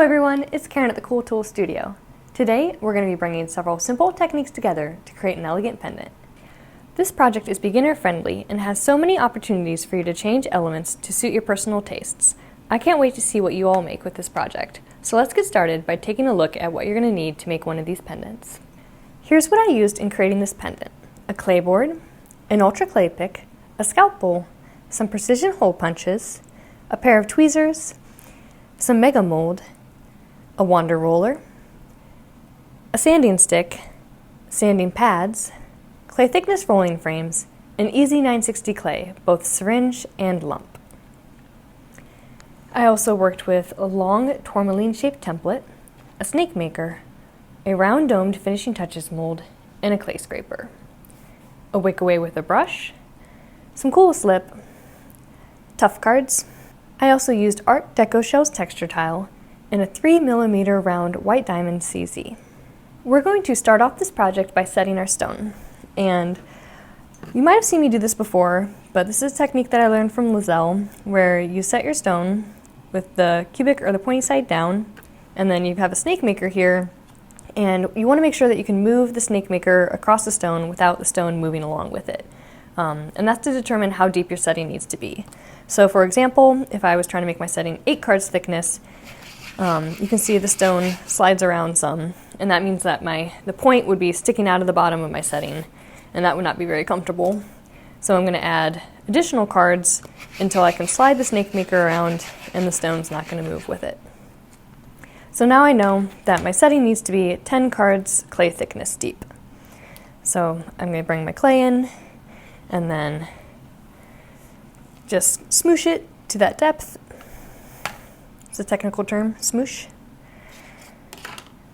everyone, it's Karen at the Cool Tool Studio. Today we're going to be bringing several simple techniques together to create an elegant pendant. This project is beginner friendly and has so many opportunities for you to change elements to suit your personal tastes. I can't wait to see what you all make with this project. So let's get started by taking a look at what you're going to need to make one of these pendants. Here's what I used in creating this pendant: a clay board, an ultra clay pick, a scalpel, some precision hole punches, a pair of tweezers, some mega mold, a wander roller, a sanding stick, sanding pads, clay thickness rolling frames, and EZ960 clay, both syringe and lump. I also worked with a long tourmaline shaped template, a snake maker, a round domed finishing touches mold, and a clay scraper. A wick away with a brush, some cool slip, tough cards. I also used Art Deco Shells texture tile and a 3mm round white diamond CZ. We're going to start off this project by setting our stone. And you might have seen me do this before, but this is a technique that I learned from Lizelle, where you set your stone with the cubic or the pointy side down, and then you have a snake maker here, and you want to make sure that you can move the snake maker across the stone without the stone moving along with it. And that's to determine how deep your setting needs to be. So for example, if I was trying to make my setting 8 cards thickness, you can see the stone slides around some, and that means that the point would be sticking out of the bottom of my setting, and that would not be very comfortable. So I'm going to add additional cards until I can slide the snake maker around and the stone's not going to move with it. So now I know that my setting needs to be 10 cards clay thickness deep. So I'm going to bring my clay in and then just smoosh it to that depth. It's a technical term, smoosh.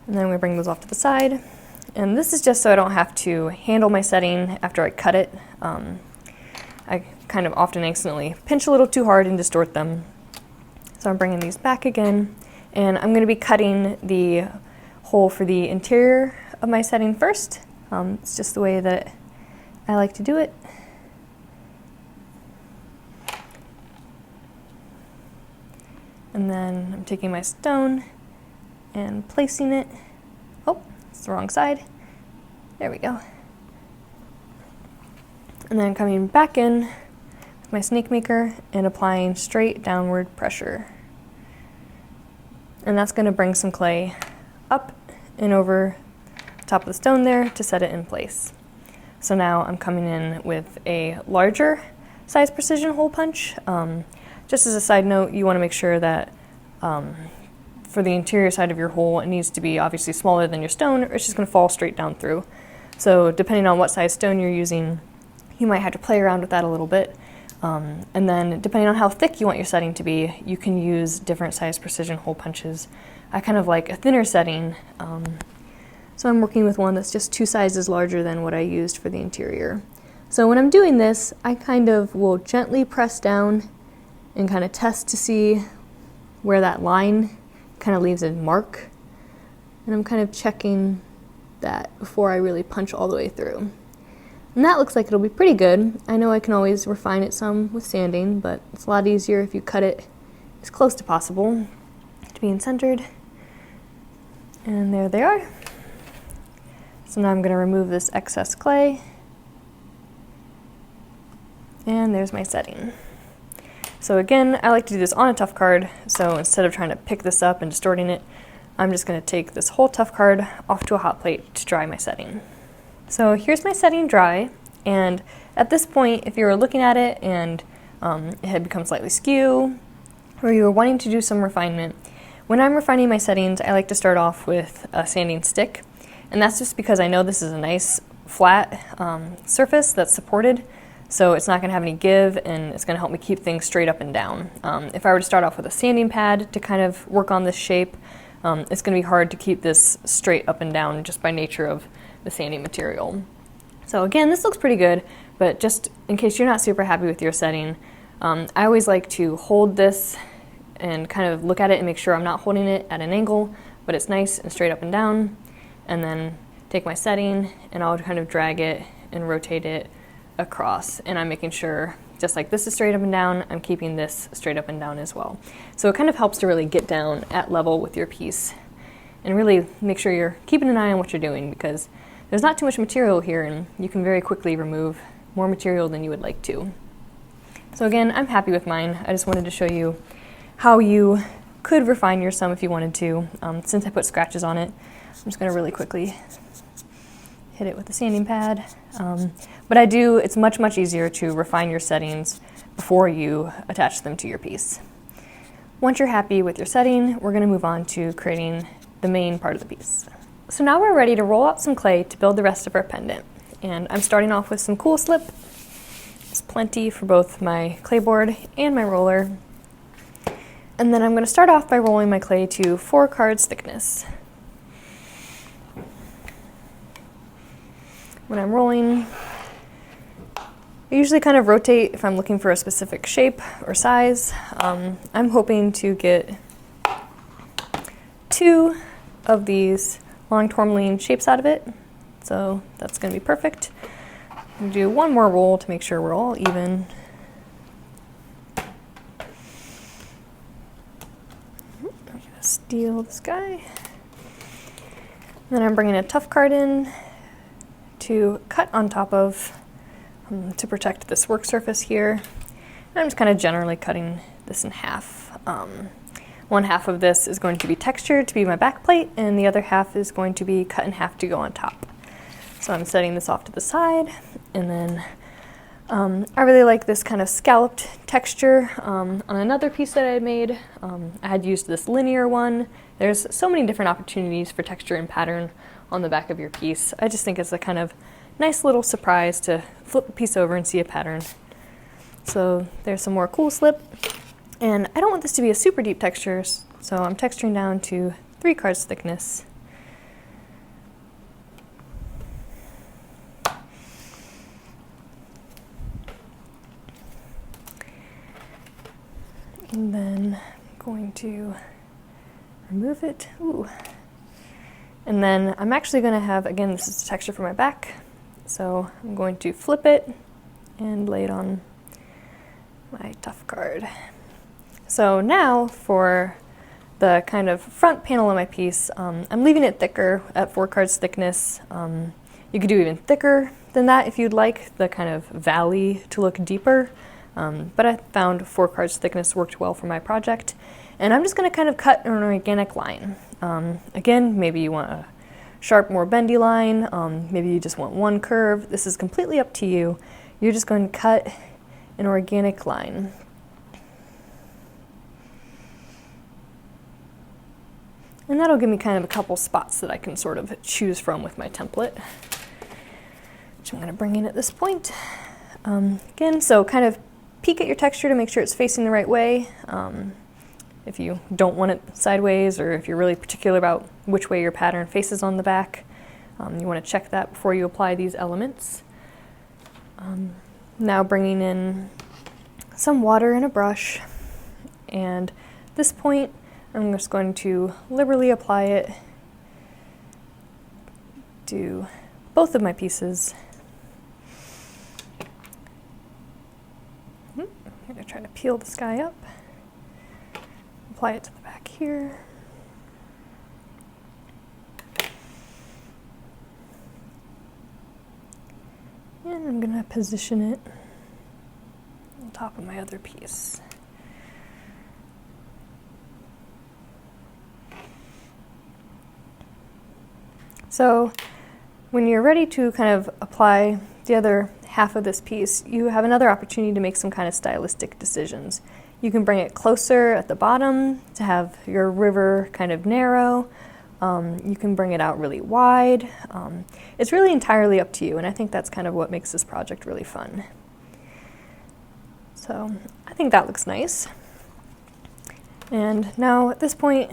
And then we bring those off to the side. And this is just so I don't have to handle my setting after I cut it. I kind of often accidentally pinch a little too hard and distort them. So I'm bringing these back again, and I'm going to be cutting the hole for the interior of my setting first. It's just the way that I like to do it. And then I'm taking my stone and placing it. Oh, it's the wrong side. There we go. And then coming back in with my snake maker and applying straight downward pressure. And that's going to bring some clay up and over the top of the stone there to set it in place. So now I'm coming in with a larger size precision hole punch. Just as a side note, you want to make sure that for the interior side of your hole, it needs to be obviously smaller than your stone, or it's just going to fall straight down through. So depending on what size stone you're using, you might have to play around with that a little bit. And then depending on how thick you want your setting to be, you can use different size precision hole punches. I kind of like a thinner setting, so I'm working with one that's just 2 sizes larger than what I used for the interior. So when I'm doing this, I kind of will gently press down and kind of test to see where that line kind of leaves a mark. And I'm kind of checking that before I really punch all the way through. And that looks like it'll be pretty good. I know I can always refine it some with sanding, but it's a lot easier if you cut it as close to possible to being centered. And there they are. So now I'm going to remove this excess clay. And there's my setting. So again, I like to do this on a tough card, so instead of trying to pick this up and distorting it, I'm just going to take this whole tough card off to a hot plate to dry my setting. So here's my setting dry, and at this point, if you were looking at it and it had become slightly skew, or you were wanting to do some refinement, when I'm refining my settings, I like to start off with a sanding stick, and that's just because I know this is a nice flat surface that's supported, so it's not going to have any give, and it's going to help me keep things straight up and down. If I were to start off with a sanding pad to kind of work on this shape, it's going to be hard to keep this straight up and down just by nature of the sanding material. So again, this looks pretty good, but just in case you're not super happy with your setting, I always like to hold this and kind of look at it and make sure I'm not holding it at an angle, but it's nice and straight up and down, and then take my setting and I'll kind of drag it and rotate it across, and I'm making sure just like this is straight up and down, I'm keeping this straight up and down as well. So it kind of helps to really get down at level with your piece and really make sure you're keeping an eye on what you're doing, because there's not too much material here and you can very quickly remove more material than you would like to. So again, I'm happy with mine. I just wanted to show you how you could refine your some if you wanted to. Since I put scratches on it, I'm just going to really quickly hit it with the sanding pad. But it's much easier to refine your settings before you attach them to your piece. Once you're happy with your setting, we're going to move on to creating the main part of the piece. So now we're ready to roll out some clay to build the rest of our pendant. And I'm starting off with some cool slip. There's plenty for both my clay board and my roller. And then I'm going to start off by rolling my clay to 4 cards thickness. When I'm rolling, I usually kind of rotate if I'm looking for a specific shape or size. I'm hoping to get 2 of these long tourmaline shapes out of it, so that's going to be perfect. I'm going to do one more roll to make sure we're all even. I'm going to steal this guy. Then I'm bringing a tough card in to cut on top of to protect this work surface here. And I'm just kind of generally cutting this in half. One half of this is going to be textured to be my back plate, and the other half is going to be cut in half to go on top. So I'm setting this off to the side, and then I really like this kind of scalloped texture on another piece that I had made. I had used this linear one. There's so many different opportunities for texture and pattern on the back of your piece. I just think it's a kind of nice little surprise to flip the piece over and see a pattern. So there's some more cool slip. And I don't want this to be a super deep texture, so I'm texturing down to 3 cards thickness. And then I'm going to remove it. Ooh. And then I'm actually going to have, again, this is the texture for my back, so I'm going to flip it and lay it on my tough card. So now for the kind of front panel of my piece, I'm leaving it thicker at 4 cards thickness. You could do even thicker than that if you'd like the kind of valley to look deeper, but I found 4 cards thickness worked well for my project. And I'm just going to kind of cut an organic line. Again, maybe you want a sharp, more bendy line, maybe you just want one curve. This is completely up to you. You're just going to cut an organic line. And that'll give me kind of a couple spots that I can sort of choose from with my template, which I'm going to bring in at this point. Again, so kind of peek at your texture to make sure it's facing the right way. If you don't want it sideways, or if you're really particular about which way your pattern faces on the back, you want to check that before you apply these elements. Now bringing in some water and a brush, and at this point I'm just going to liberally apply it to both of my pieces. I'm going to try to peel this guy up, apply it to the back here. And I'm going to position it on top of my other piece. So when you're ready to kind of apply the other half of this piece, you have another opportunity to make some kind of stylistic decisions. You can bring it closer at the bottom to have your river kind of narrow. You can bring it out really wide. It's really entirely up to you, and I think that's kind of what makes this project really fun. So I think that looks nice. And now at this point,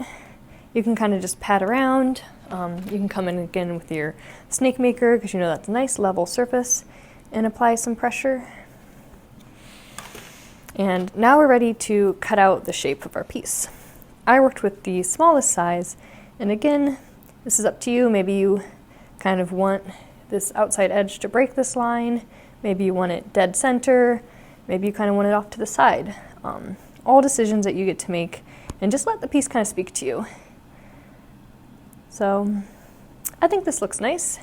you can kind of just pat around. You can come in again with your snake maker, because you know that's a nice level surface, and apply some pressure. And now we're ready to cut out the shape of our piece. I worked with the smallest size, and again, this is up to you. Maybe you kind of want this outside edge to break this line. Maybe you want it dead center. maybe you kind of want it off to the side. All decisions that you get to make, and just let the piece kind of speak to you. So I think this looks nice.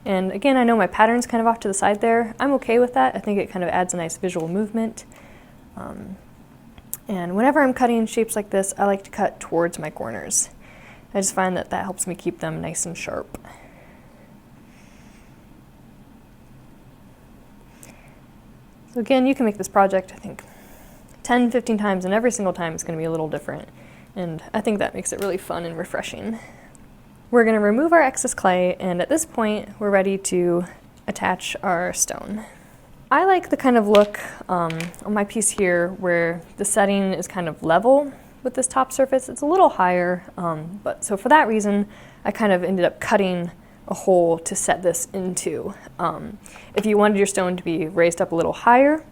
And again, I know my pattern's kind of off to the side there. I'm okay with that. I think it kind of adds a nice visual movement. And whenever I'm cutting shapes like this, I like to cut towards my corners. I just find that that helps me keep them nice and sharp. So again, you can make this project, I think, 10, 15 times, and every single time it's going to be a little different. And I think that makes it really fun and refreshing. We're going to remove our excess clay, and at this point, we're ready to attach our stone. I like the kind of look on my piece here where the setting is kind of level with this top surface. It's a little higher, but so for that reason, I kind of ended up cutting a hole to set this into. If you wanted your stone to be raised up a little higher,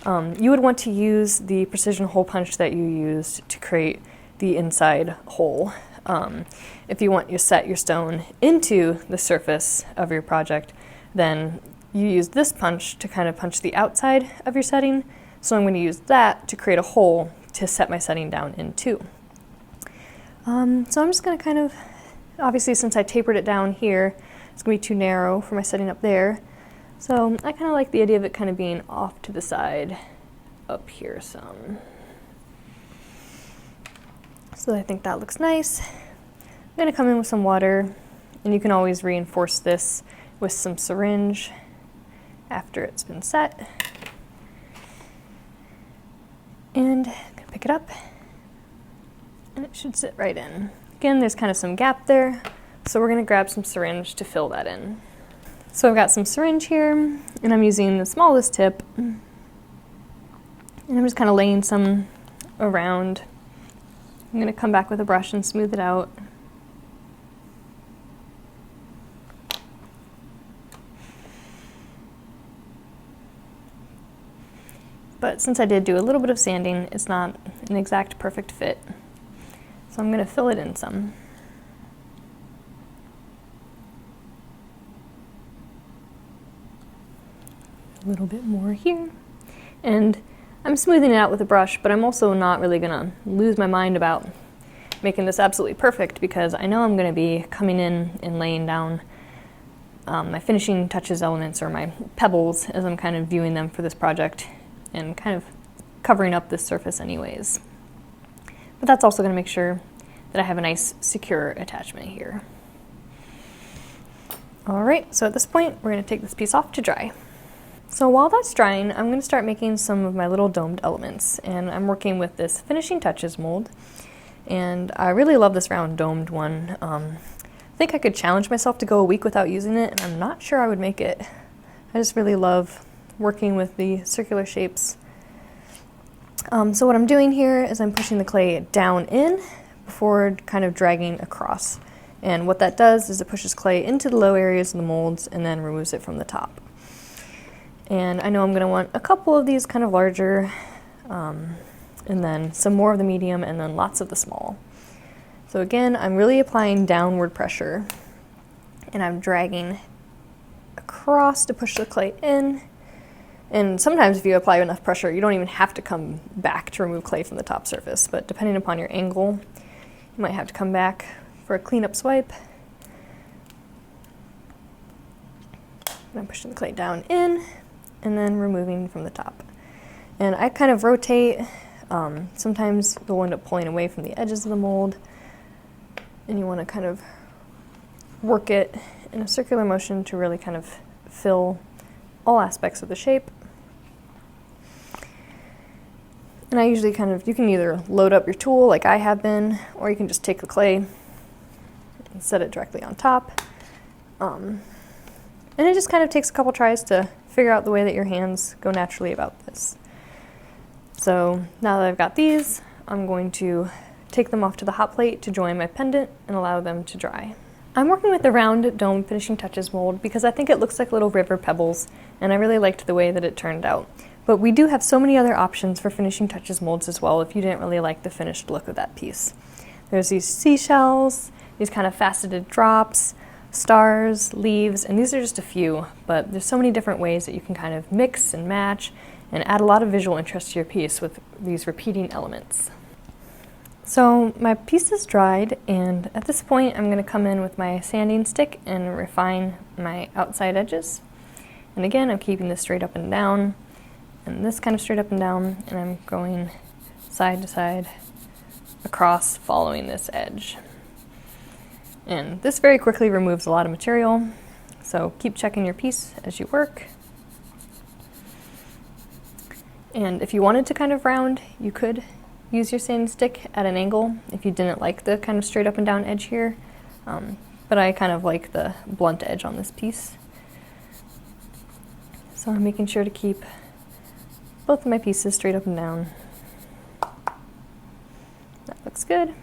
you would want to use the precision hole punch that you used to create the inside hole. If you want to set your stone into the surface of your project, then you use this punch to kind of punch the outside of your setting. So I'm going to use that to create a hole to set my setting down into. So I'm just going to kind of, obviously since I tapered it down here, it's going to be too narrow for my setting up there. So I kind of like the idea of it kind of being off to the side up here some. So I think that looks nice. I'm going to come in with some water, and you can always reinforce this with some syringe after it's been set. And I'm going to pick it up, and it should sit right in. Again, there's kind of some gap there, so we're going to grab some syringe to fill that in. So I've got some syringe here, and I'm using the smallest tip, and I'm just kind of laying some around. I'm going to come back with a brush and smooth it out. But since I did do a little bit of sanding, it's not an exact perfect fit. So I'm going to fill it in some. A little bit more here. And I'm smoothing it out with a brush, but I'm also not really going to lose my mind about making this absolutely perfect, because I know I'm going to be coming in and laying down my finishing touches elements, or my pebbles, as I'm kind of viewing them for this project, and kind of covering up this surface anyways. But that's also going to make sure that I have a nice secure attachment here. Alright, so at this point we're going to take this piece off to dry. So while that's drying, I'm going to start making some of my little domed elements, and I'm working with this finishing touches mold, and I really love this round domed one. I think I could challenge myself to go a week without using it, and I'm not sure I would make it. I just really love working with the circular shapes. So what I'm doing here is I'm pushing the clay down in before kind of dragging across. And what that does is it pushes clay into the low areas of the molds and then removes it from the top. And I know I'm going to want a couple of these kind of larger, and then some more of the medium, and then lots of the small. So again, I'm really applying downward pressure, and I'm dragging across to push the clay in. And sometimes if you apply enough pressure, you don't even have to come back to remove clay from the top surface, but depending upon your angle, you might have to come back for a cleanup swipe. And I'm pushing the clay down in, and then removing from the top. And I kind of rotate. Sometimes you'll end up pulling away from the edges of the mold, and you want to kind of work it in a circular motion to really kind of fill all aspects of the shape. And I usually kind of, you can either load up your tool like I have been, or you can just take the clay and set it directly on top. And it just kind of takes a couple tries to figure out the way that your hands go naturally about this. So now that I've got these, I'm going to take them off to the hot plate to join my pendant and allow them to dry. I'm working with the round dome finishing touches mold because I think it looks like little river pebbles, and I really liked the way that it turned out. But we do have so many other options for finishing touches molds as well if you didn't really like the finished look of that piece. There's these seashells, these kind of faceted drops, stars, leaves, and these are just a few, but there's so many different ways that you can kind of mix and match and add a lot of visual interest to your piece with these repeating elements. So my piece is dried, and at this point I'm going to come in with my sanding stick and refine my outside edges. And again, I'm keeping this straight up and down, and this kind of straight up and down, and I'm going side to side across, following this edge. And this very quickly removes a lot of material, so keep checking your piece as you work. And if you wanted to kind of round, you could use your sanding stick at an angle if you didn't like the kind of straight up and down edge here, but I kind of like the blunt edge on this piece. So I'm making sure to keep both of my pieces straight up and down. That looks good.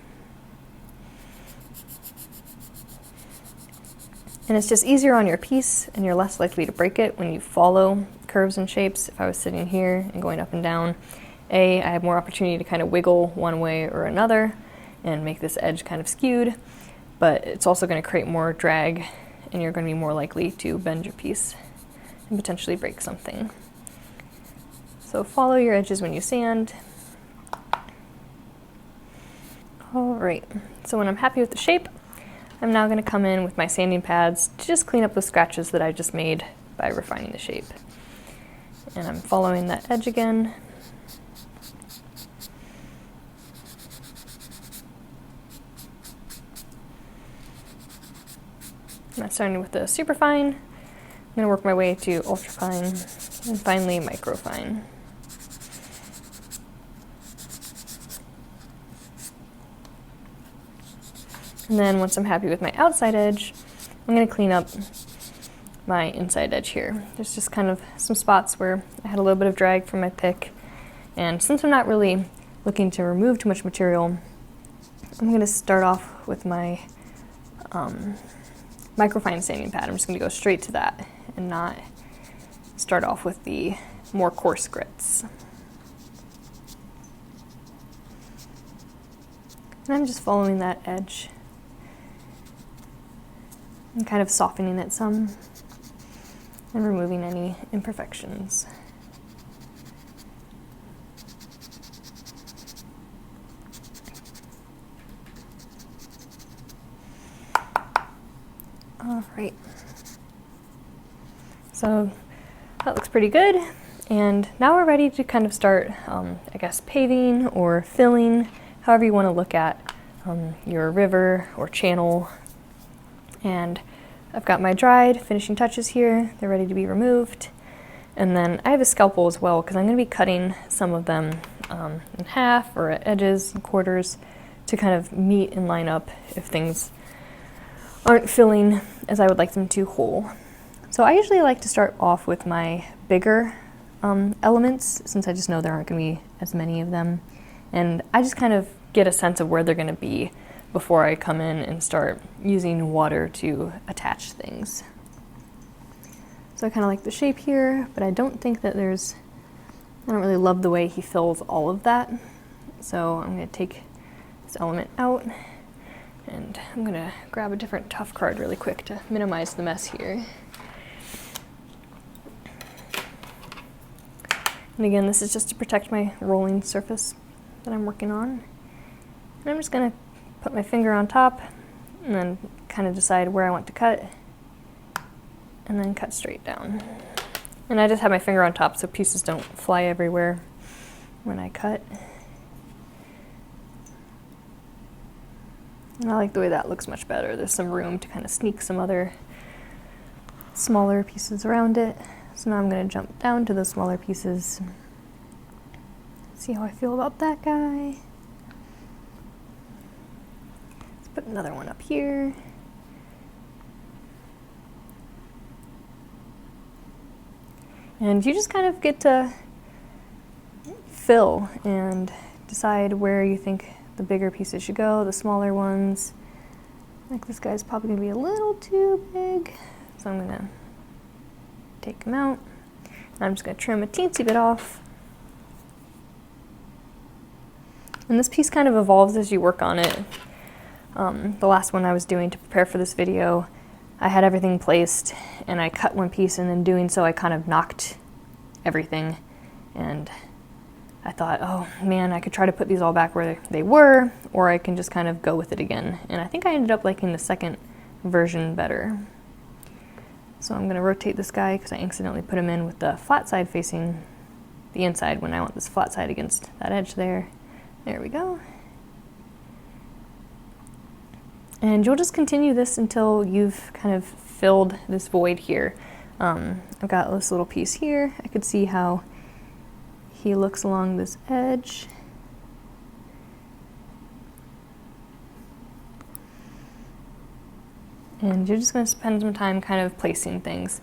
And it's just easier on your piece, and you're less likely to break it when you follow curves and shapes. If I was sitting here and going up and down, I have more opportunity to kind of wiggle one way or another and make this edge kind of skewed, but it's also going to create more drag, and you're going to be more likely to bend your piece and potentially break something. So follow your edges when you sand. All right, so when I'm happy with the shape, I'm now going to come in with my sanding pads to just clean up the scratches that I just made by refining the shape. And I'm following that edge again. I'm starting with the super fine. I'm going to work my way to ultra fine and finally micro fine. And then once I'm happy with my outside edge, I'm going to clean up my inside edge here. There's just kind of some spots where I had a little bit of drag from my pick, and since I'm not really looking to remove too much material, I'm going to start off with my microfine sanding pad. I'm just going to go straight to that and not start off with the more coarse grits. And I'm just following that edge and kind of softening it some and removing any imperfections. All right, so that looks pretty good, and now we're ready to kind of start, I guess, paving or filling, however you want to look at your river or channel. And I've got my dried finishing touches here. They're ready to be removed. And then I have a scalpel as well, because I'm going to be cutting some of them in half or at edges and quarters to kind of meet and line up if things aren't filling as I would like them to whole. So I usually like to start off with my bigger elements, since I just know there aren't going to be as many of them. And I just kind of get a sense of where they're going to be before I come in and start using water to attach things. So I kind of like the shape here, but I don't think that I don't really love the way he fills all of that. So I'm going to take this element out, and I'm going to grab a different tough card really quick to minimize the mess here. And again, this is just to protect my rolling surface that I'm working on. And I'm just going to put my finger on top and then kind of decide where I want to cut, and then cut straight down. And I just have my finger on top so pieces don't fly everywhere when I cut. And I like the way that looks much better. There's some room to kind of sneak some other smaller pieces around it. So now I'm going to jump down to the smaller pieces. See how I feel about that guy. Put another one up here. And you just kind of get to fill and decide where you think the bigger pieces should go, the smaller ones. Like this guy's probably going to be a little too big, so I'm going to take him out. And I'm just going to trim a teensy bit off. And this piece kind of evolves as you work on it. The last one I was doing to prepare for this video, I had everything placed and I cut one piece, and in doing so I kind of knocked everything, And I thought, oh man, I could try to put these all back where they were, or I can just kind of go with it again. And I think I ended up liking the second version better. So I'm going to rotate this guy because I accidentally put him in with the flat side facing the inside when I want this flat side against that edge there. There we go. And you'll just continue this until you've kind of filled this void here. I've got this little piece here. I could see how he looks along this edge. And you're just going to spend some time kind of placing things.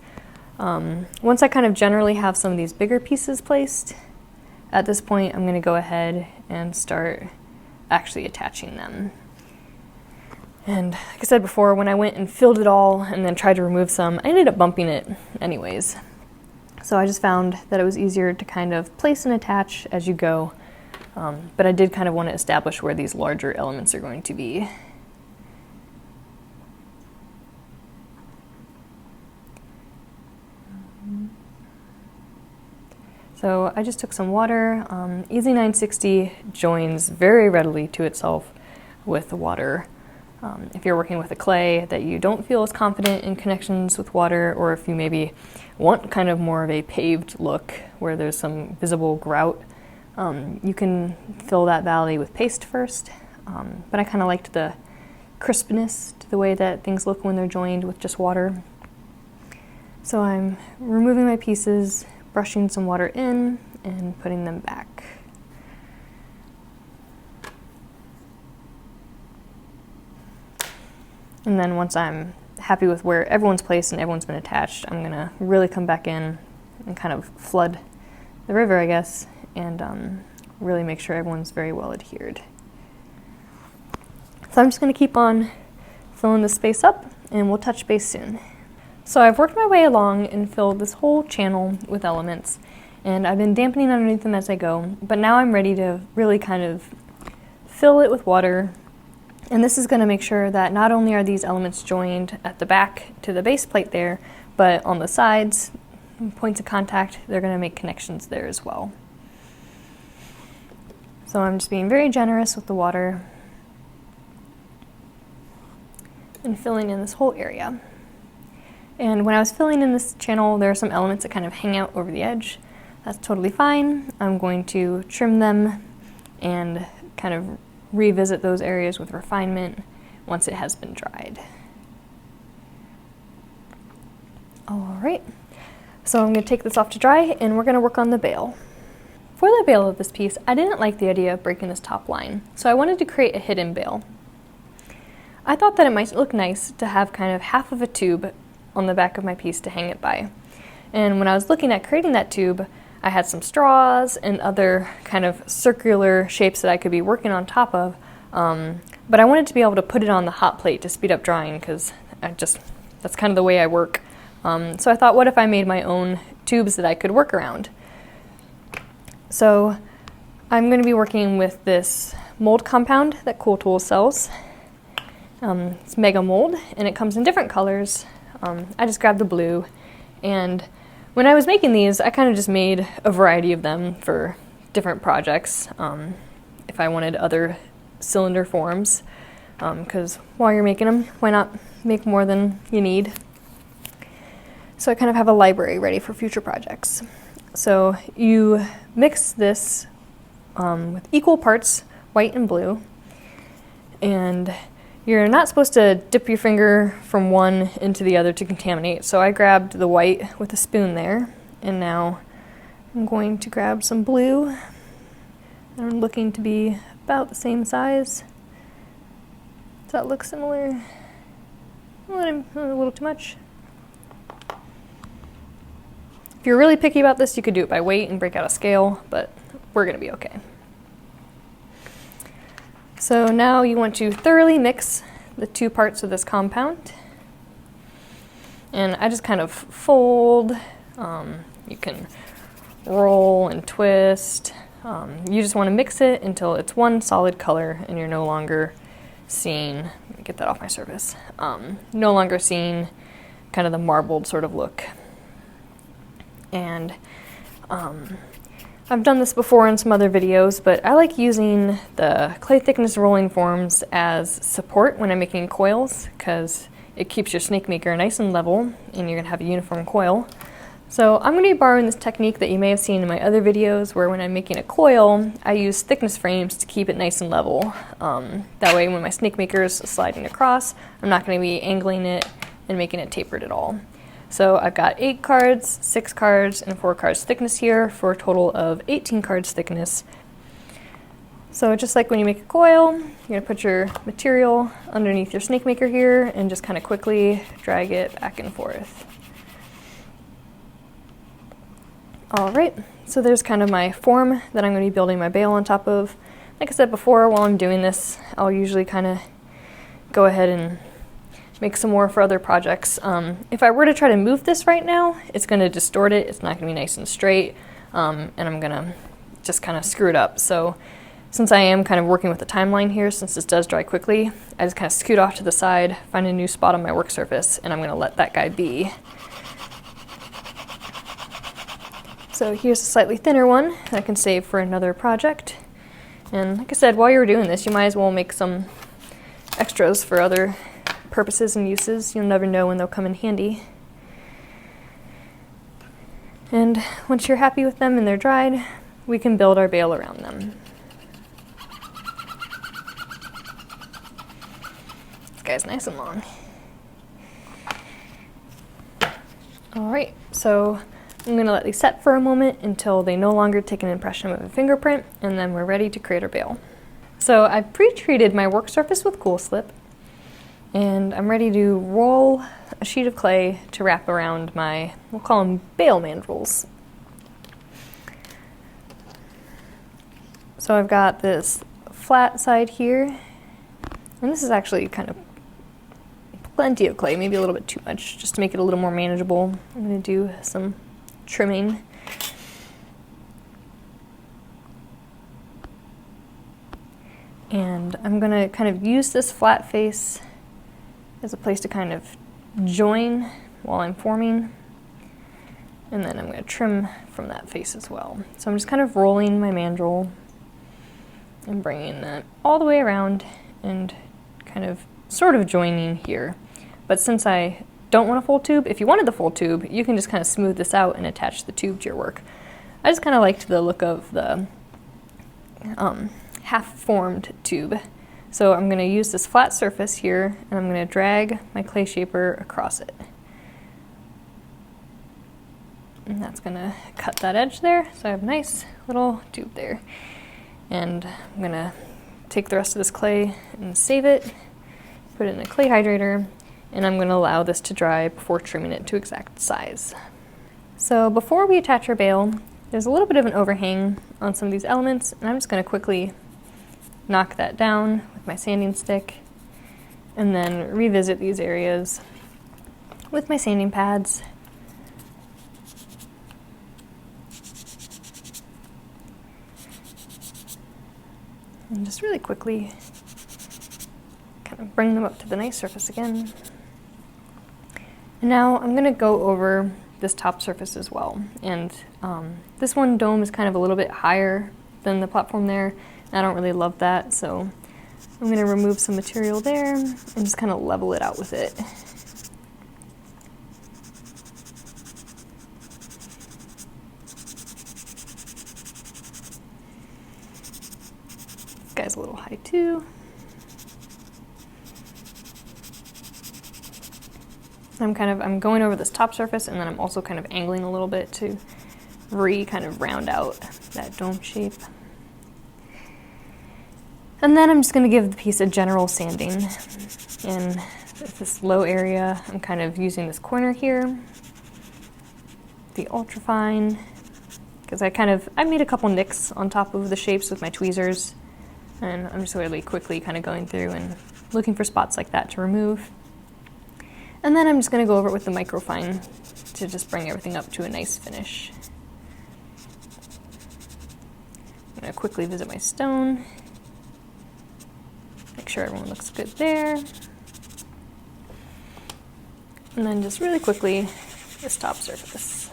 Once I kind of generally have some of these bigger pieces placed, at this point I'm going to go ahead and start actually attaching them. And like I said before, when I went and filled it all and then tried to remove some, I ended up bumping it anyways. So I just found that it was easier to kind of place and attach as you go. But I did kind of want to establish where these larger elements are going to be. So I just took some water. EZ960 joins very readily to itself with the water. If you're working with a clay that you don't feel as confident in connections with water, or if you maybe want kind of more of a paved look where there's some visible grout, you can fill that valley with paste first. But I kind of liked the crispness to the way that things look when they're joined with just water. So I'm removing my pieces, brushing some water in, and putting them back. And then once I'm happy with where everyone's placed and everyone's been attached, I'm going to really come back in and kind of flood the river, I guess, and really make sure everyone's very well adhered. So I'm just going to keep on filling this space up, and we'll touch base soon. So I've worked my way along and filled this whole channel with elements, and I've been dampening underneath them as I go, but now I'm ready to really kind of fill it with water. And this is going to make sure that not only are these elements joined at the back to the base plate there, but on the sides, points of contact, they're going to make connections there as well. So I'm just being very generous with the water and filling in this whole area. And when I was filling in this channel, there are some elements that kind of hang out over the edge. That's totally fine. I'm going to trim them and kind of revisit those areas with refinement once it has been dried. All right, so I'm going to take this off to dry, and we're going to work on the bail. For the bail of this piece, I didn't like the idea of breaking this top line, so I wanted to create a hidden bail. I thought that it might look nice to have kind of half of a tube on the back of my piece to hang it by. And when I was looking at creating that tube, I had some straws and other kind of circular shapes that I could be working on top of, but I wanted to be able to put it on the hot plate to speed up drying, because that's kind of the way I work. So I thought, what if I made my own tubes that I could work around? So I'm going to be working with this mold compound that Cool Tools sells. It's Mega Mold, and it comes in different colors. I just grabbed the blue, and when I was making these, I kind of just made a variety of them for different projects. If I wanted other cylinder forms, because while you're making them, why not make more than you need? So I kind of have a library ready for future projects. So you mix this with equal parts white and blue, and you're not supposed to dip your finger from one into the other to contaminate. So I grabbed the white with a spoon there, and now I'm going to grab some blue. I'm looking to be about the same size. Does that look similar? A little too much. If you're really picky about this, you could do it by weight and break out a scale, but we're going to be okay. So now you want to thoroughly mix the two parts of this compound. And I just kind of fold. You can roll and twist. You just want to mix it until it's one solid color and you're no longer seeing, let me get that off my surface, no longer seeing kind of the marbled sort of look. And I've done this before in some other videos, but I like using the clay thickness rolling forms as support when I'm making coils, because it keeps your snake maker nice and level and you're gonna have a uniform coil. So I'm gonna be borrowing this technique that you may have seen in my other videos, where when I'm making a coil, I use thickness frames to keep it nice and level. That way when my snake maker is sliding across, I'm not gonna be angling it and making it tapered at all. So I've got 8 cards, 6 cards, and 4 cards thickness here for a total of 18 cards thickness. So just like when you make a coil, you're going to put your material underneath your snake maker here and just kind of quickly drag it back and forth. Alright, so there's kind of my form that I'm going to be building my bale on top of. Like I said before, while I'm doing this, I'll usually kind of go ahead and make some more for other projects. If I were to try to move this right now, it's going to distort it. It's not going to be nice and straight, and I'm going to just kind of screw it up. So since I am kind of working with the timeline here, since this does dry quickly, I just kind of scoot off to the side, find a new spot on my work surface, and I'm going to let that guy be. So here's a slightly thinner one that I can save for another project. And like I said, while you're doing this, you might as well make some extras for other purposes and uses. You'll never know when they'll come in handy. And once you're happy with them and they're dried, we can build our bale around them. This guy's nice and long. Alright, so I'm going to let these set for a moment until they no longer take an impression of a fingerprint, and then we're ready to create our bale. So I've pre-treated my work surface with Cool Slip, and I'm ready to roll a sheet of clay to wrap around my, we'll call them bale mandrels. So I've got this flat side here, and this is actually kind of plenty of clay, maybe a little bit too much, just to make it a little more manageable. I'm going to do some trimming. And I'm going to kind of use this flat face as a place to kind of join while I'm forming, and then I'm going to trim from that face as well. So I'm just kind of rolling my mandrel and bringing that all the way around and kind of sort of joining here. But since I don't want a full tube, if you wanted the full tube, you can just kind of smooth this out and attach the tube to your work. I just kind of liked the look of the half-formed tube. So I'm going to use this flat surface here, and I'm going to drag my clay shaper across it. And that's going to cut that edge there, so I have a nice little tube there. And I'm going to take the rest of this clay and save it, put it in a clay hydrator, and I'm going to allow this to dry before trimming it to exact size. So before we attach our bale, there's a little bit of an overhang on some of these elements, and I'm just going to quickly knock that down with my sanding stick, and then revisit these areas with my sanding pads. And just really quickly kind of bring them up to the nice surface again. And now I'm going to go over this top surface as well. And this one dome is kind of a little bit higher than the platform there. I don't really love that, so I'm going to remove some material there and just kind of level it out with it. This guy's a little high too. I'm going over this top surface, and then I'm also kind of angling a little bit to kind of round out that dome shape. And then I'm just going to give the piece a general sanding. In this low area, I'm kind of using this corner here, the ultrafine, because I made a couple nicks on top of the shapes with my tweezers, and I'm just really quickly kind of going through and looking for spots like that to remove. And then I'm just going to go over it with the microfine to just bring everything up to a nice finish. I'm going to quickly visit my stone. Make sure everyone looks good there. And then just really quickly, this top surface.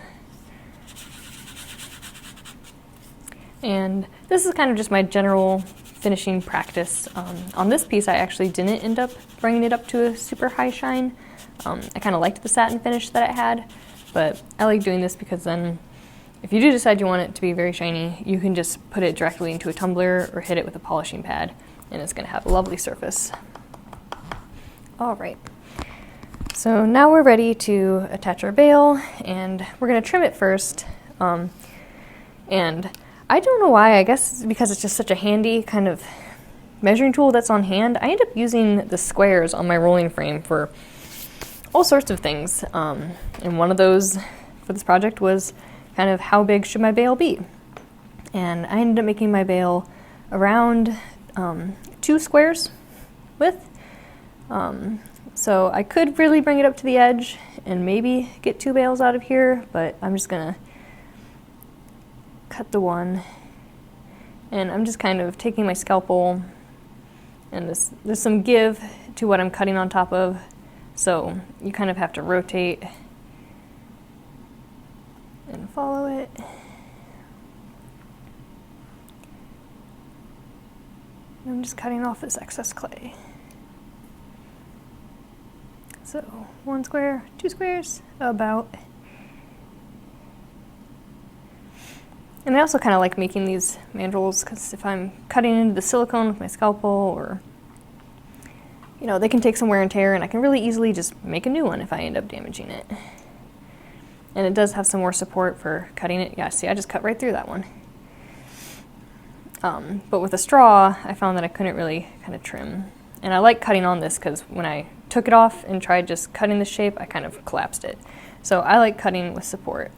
And this is kind of just my general finishing practice. On this piece, I actually didn't end up bringing it up to a super high shine. I kind of liked the satin finish that it had, but I like doing this because then if you do decide you want it to be very shiny, you can just put it directly into a tumbler or hit it with a polishing pad, and it's going to have a lovely surface. All right, so now we're ready to attach our bail, and we're going to trim it first. And I don't know why, I guess because it's just such a handy kind of measuring tool that's on hand, I end up using the squares on my rolling frame for all sorts of things. And one of those for this project was kind of how big should my bail be? And I ended up making my bail around 2 squares width. So I could really bring it up to the edge and maybe get 2 bails out of here, but I'm just gonna cut the one, and I'm just kind of taking my scalpel, and there's some give to what I'm cutting on top of, so you kind of have to rotate and follow it. I'm just cutting off this excess clay. So 1 square, 2 squares, about. And I also kind of like making these mandrels because if I'm cutting into the silicone with my scalpel, or, you know, they can take some wear and tear, and I can really easily just make a new one if I end up damaging it. And it does have some more support for cutting it. Yeah, see, I just cut right through that one. But with a straw, I found that I couldn't really kind of trim. And I like cutting on this because when I took it off and tried just cutting the shape, I kind of collapsed it. So I like cutting with support.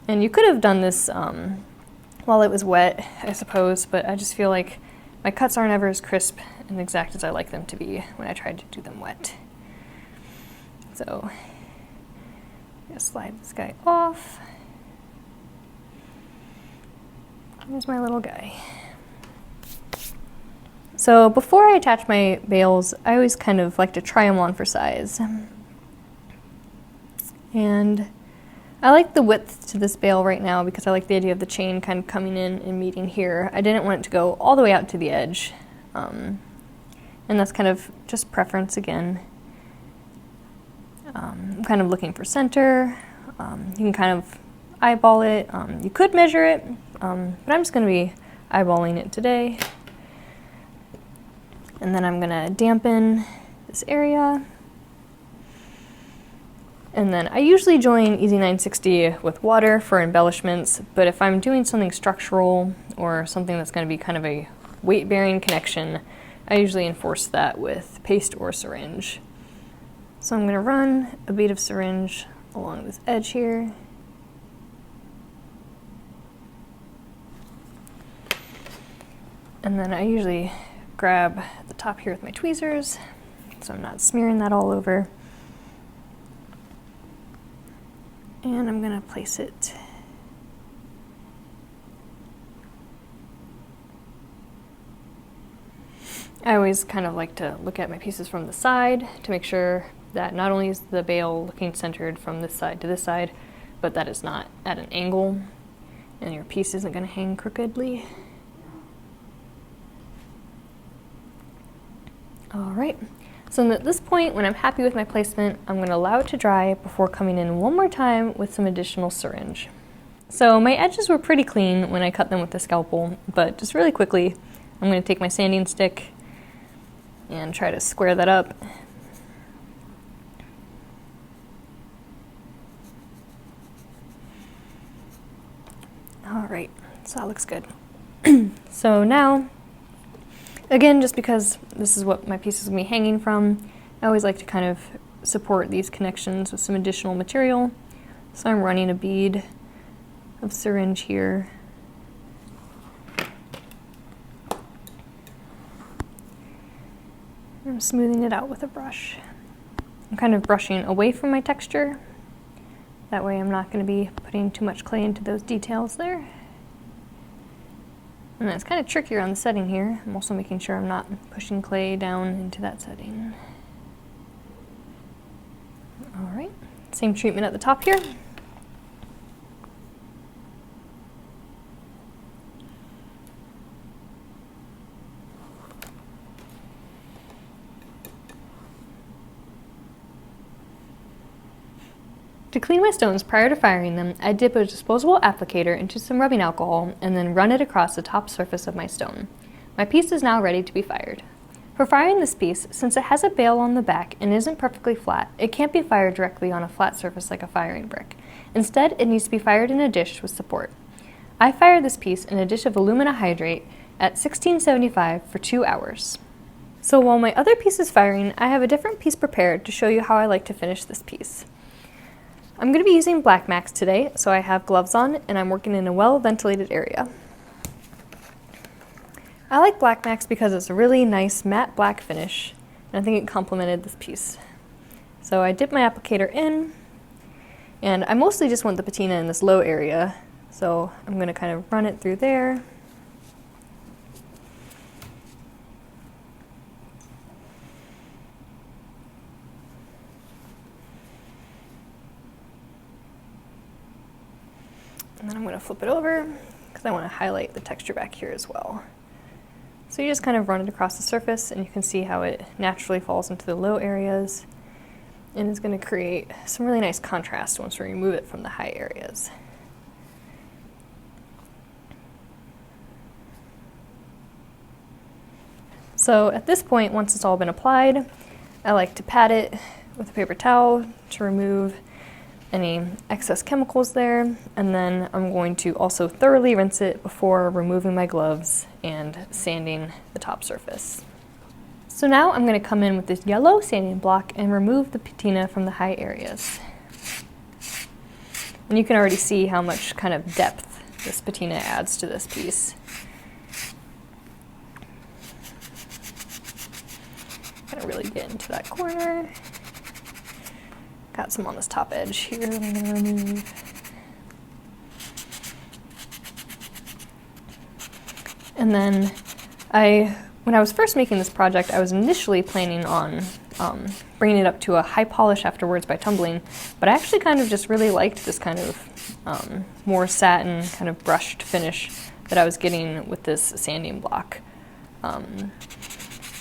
And you could have done this while it was wet, I suppose, but I just feel like my cuts aren't ever as crisp and exact as I like them to be when I tried to do them wet. So I'm gonna slide this guy off. Here's my little guy. So before I attach my bails, I always kind of like to try them on for size. And I like the width to this bail right now because I like the idea of the chain kind of coming in and meeting here. I didn't want it to go all the way out to the edge. And that's kind of just preference again. I'm kind of looking for center. You can kind of eyeball it. You could measure it, but I'm just going to be eyeballing it today. And then I'm going to dampen this area. And then I usually join EZ960 with water for embellishments, but if I'm doing something structural or something that's going to be kind of a weight-bearing connection, I usually enforce that with paste or syringe. So I'm going to run a bead of syringe along this edge here. And then I usually grab the top here with my tweezers, so I'm not smearing that all over. And I'm going to place it I always kind of like to look at my pieces from the side to make sure that not only is the bail looking centered from this side to this side, but that it's not at an angle and your piece isn't going to hang crookedly. All right, so at this point, when I'm happy with my placement, I'm going to allow it to dry before coming in one more time with some additional syringe. So my edges were pretty clean when I cut them with the scalpel, but just really quickly, I'm going to take my sanding stick and try to square that up. All right, so that looks good. So now, again, just because this is what my piece is going to be hanging from, I always like to kind of support these connections with some additional material. So I'm running a bead of syringe here. I'm smoothing it out with a brush. I'm kind of brushing away from my texture. That way I'm not going to be putting too much clay into those details there. And it's kind of trickier on the setting here. I'm also making sure I'm not pushing clay down into that setting. All right, same treatment at the top here. To clean my stones prior to firing them, I dip a disposable applicator into some rubbing alcohol and then run it across the top surface of my stone. My piece is now ready to be fired. For firing this piece, since it has a bail on the back and isn't perfectly flat, it can't be fired directly on a flat surface like a firing brick. Instead, it needs to be fired in a dish with support. I fired this piece in a dish of alumina hydrate at 1675 for 2 hours. So while my other piece is firing, I have a different piece prepared to show you how I like to finish this piece. I'm going to be using Black Max today, so I have gloves on and I'm working in a well-ventilated area. I like Black Max because it's a really nice matte black finish, and I think it complemented this piece. So I dip my applicator in, and I mostly just want the patina in this low area, so I'm going to kind of run it through there. And then I'm going to flip it over because I want to highlight the texture back here as well. So you just kind of run it across the surface and you can see how it naturally falls into the low areas and is going to create some really nice contrast once we remove it from the high areas. So at this point, once it's all been applied, I like to pat it with a paper towel to remove any excess chemicals there, and then I'm going to also thoroughly rinse it before removing my gloves and sanding the top surface. So now I'm going to come in with this yellow sanding block and remove the patina from the high areas. And you can already see how much kind of depth this patina adds to this piece. Gonna really get into that corner. Got some on this top edge here that I'm going to remove. And then when I was first making this project, I was initially planning on bringing it up to a high polish afterwards by tumbling, but I actually kind of just really liked this kind of more satin kind of brushed finish that I was getting with this sanding block.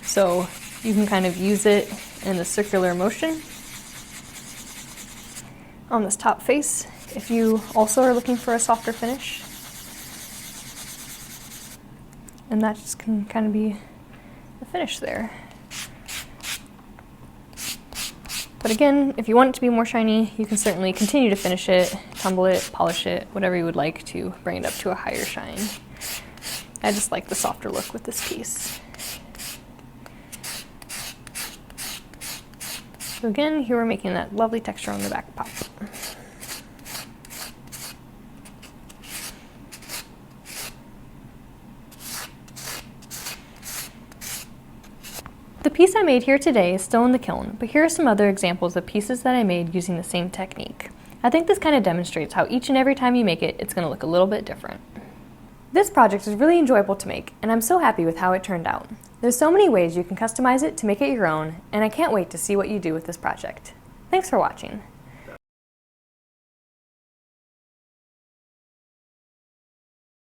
So you can kind of use it in a circular motion on this top face if you also are looking for a softer finish. And that just can kind of be the finish there. But again, if you want it to be more shiny, you can certainly continue to finish it, tumble it, polish it, whatever you would like to bring it up to a higher shine. I just like the softer look with this piece. So again, here we're making that lovely texture on the back pop. The piece I made here today is still in the kiln, but here are some other examples of pieces that I made using the same technique. I think this kind of demonstrates how each and every time you make it, it's going to look a little bit different. This project is really enjoyable to make, and I'm so happy with how it turned out. There's so many ways you can customize it to make it your own, and I can't wait to see what you do with this project. Thanks for watching.